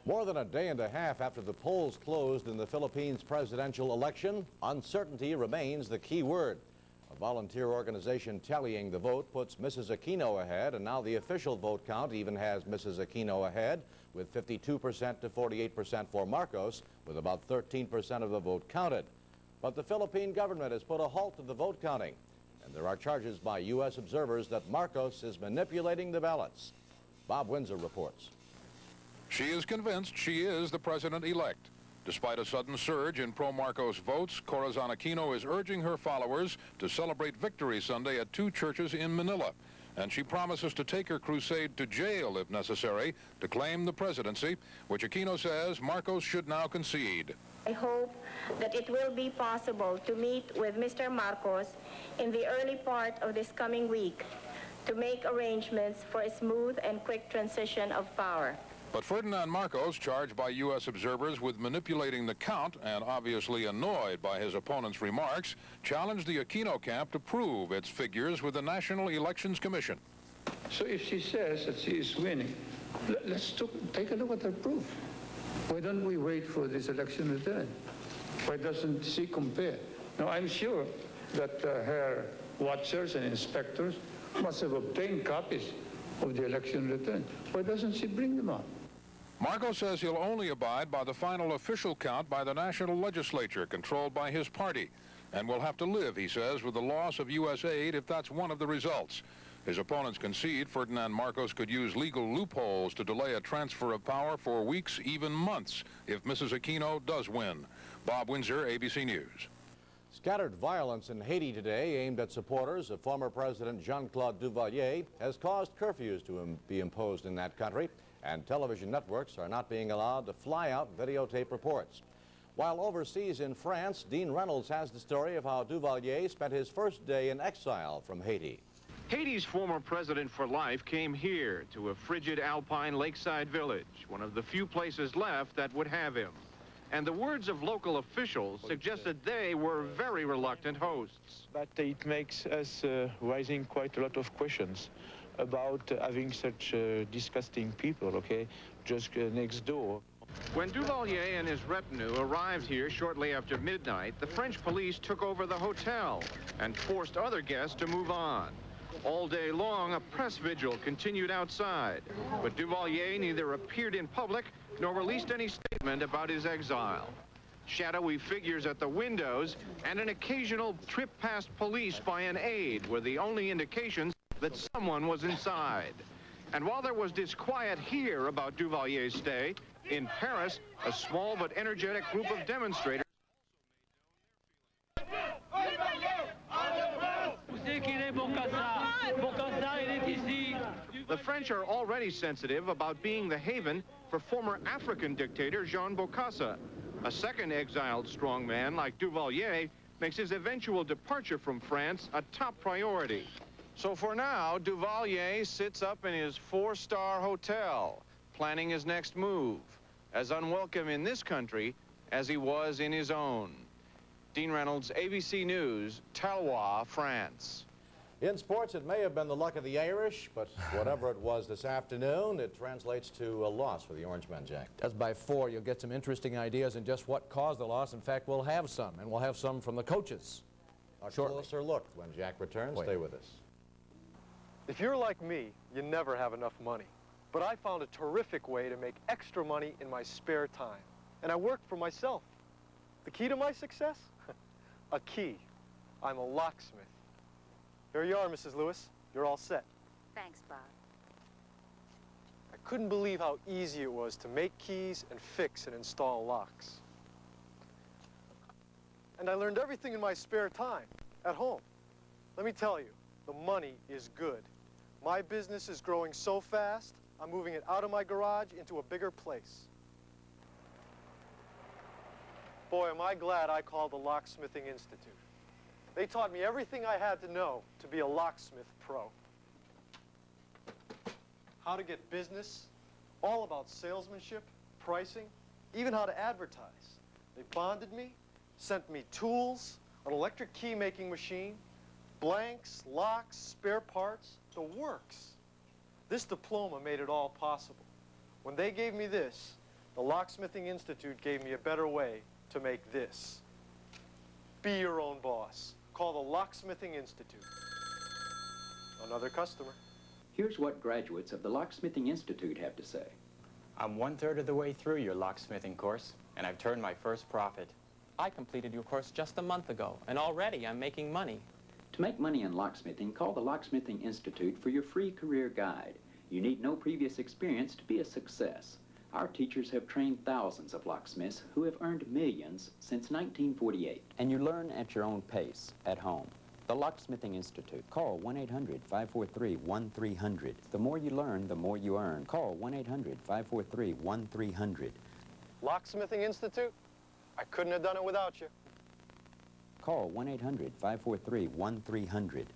More than a day and a half after the polls closed in the Philippines presidential election, uncertainty remains the key word. A volunteer organization tallying the vote puts Mrs. Aquino ahead, and now the official vote count even has Mrs. Aquino ahead, with 52% to 48% for Marcos, with about 13% of the vote counted. But the Philippine government has put a halt to the vote counting, and there are charges by U.S. observers that Marcos is manipulating the ballots. Bob Windsor reports. She is convinced she is the president-elect. Despite a sudden surge in pro-Marcos votes, Corazon Aquino is urging her followers to celebrate Victory Sunday at 2 churches in Manila. And she promises to take her crusade to jail if necessary to claim the presidency, which Aquino says Marcos should now concede. I hope that it will be possible to meet with Mr. Marcos in the early part of this coming week to make arrangements for a smooth and quick transition of power. But Ferdinand Marcos, charged by U.S. observers with manipulating the count and obviously annoyed by his opponent's remarks, challenged the Aquino camp to prove its figures with the National Elections Commission. So if she says that she is winning, let's take a look at her proof. Why don't we wait for this election return? Why doesn't she compare? Now, I'm sure that her watchers and inspectors must have obtained copies of the election return. Why doesn't she bring them out? Marcos says he'll only abide by the final official count by the national legislature, controlled by his party, and will have to live, he says, with the loss of U.S. aid if that's one of the results. His opponents concede Ferdinand Marcos could use legal loopholes to delay a transfer of power for weeks, even months, if Mrs. Aquino does win. Bob Windsor, ABC News. Scattered violence in Haiti today aimed at supporters of former President Jean-Claude Duvalier has caused curfews to be imposed in that country, and television networks are not being allowed to fly out videotape reports. While overseas in France, Dean Reynolds has the story of how Duvalier spent his first day in exile from Haiti. Haiti's former president for life came here to a frigid alpine lakeside village, one of the few places left that would have him. And the words of local officials suggested they were very reluctant hosts. But it makes us raising quite a lot of questions about having such disgusting people, okay, just next door. When Duvalier and his retinue arrived here shortly after midnight, the French police took over the hotel and forced other guests to move on. All day long, a press vigil continued outside, but Duvalier neither appeared in public nor released any statement about his exile. Shadowy figures at the windows and an occasional trip past police by an aide were the only indications that someone was inside. And while there was disquiet here about Duvalier's stay, in Paris, a small but energetic group of demonstrators The French are already sensitive about being the haven for former African dictator Jean Bokassa. A second exiled strongman like Duvalier makes his eventual departure from France a top priority. So for now, Duvalier sits up in his 4-star hotel, planning his next move, as unwelcome in this country as he was in his own. Dean Reynolds, ABC News, Talwa, France. In sports, it may have been the luck of the Irish, but whatever it was this afternoon, it translates to a loss for the Orange Men, Jack. That's by 4. You'll get some interesting ideas in just what caused the loss. In fact, we'll have some, and we'll have some from the coaches. A closer look when Jack returns. Stay with us. If you're like me, you never have enough money. But I found a terrific way to make extra money in my spare time. And I work for myself. The key to my success? A key. I'm a locksmith. Here you are, Mrs. Lewis. You're all set. Thanks, Bob. I couldn't believe how easy it was to make keys and fix and install locks. And I learned everything in my spare time, at home. Let me tell you, the money is good. My business is growing so fast, I'm moving it out of my garage into a bigger place. Boy, am I glad I called the Locksmithing Institute. They taught me everything I had to know to be a locksmith pro. How to get business, all about salesmanship, pricing, even how to advertise. They bonded me, sent me tools, an electric key making machine, blanks, locks, spare parts, the works. This diploma made it all possible. When they gave me this, The Locksmithing Institute gave me a better way to make this. Be your own boss. Call the Locksmithing Institute. Another customer. Here's what graduates of the Locksmithing Institute have to say. I'm 1/3 of the way through your locksmithing course, and I've turned my first profit. I completed your course just a month ago, and already I'm making money. To make money in locksmithing, call the Locksmithing Institute for your free career guide. You need no previous experience to be a success. Our teachers have trained thousands of locksmiths who have earned millions since 1948. And you learn at your own pace, at home. The Locksmithing Institute. Call 1-800-543-1300. The more you learn, the more you earn. Call 1-800-543-1300. Locksmithing Institute? I couldn't have done it without you. Call 1-800-543-1300.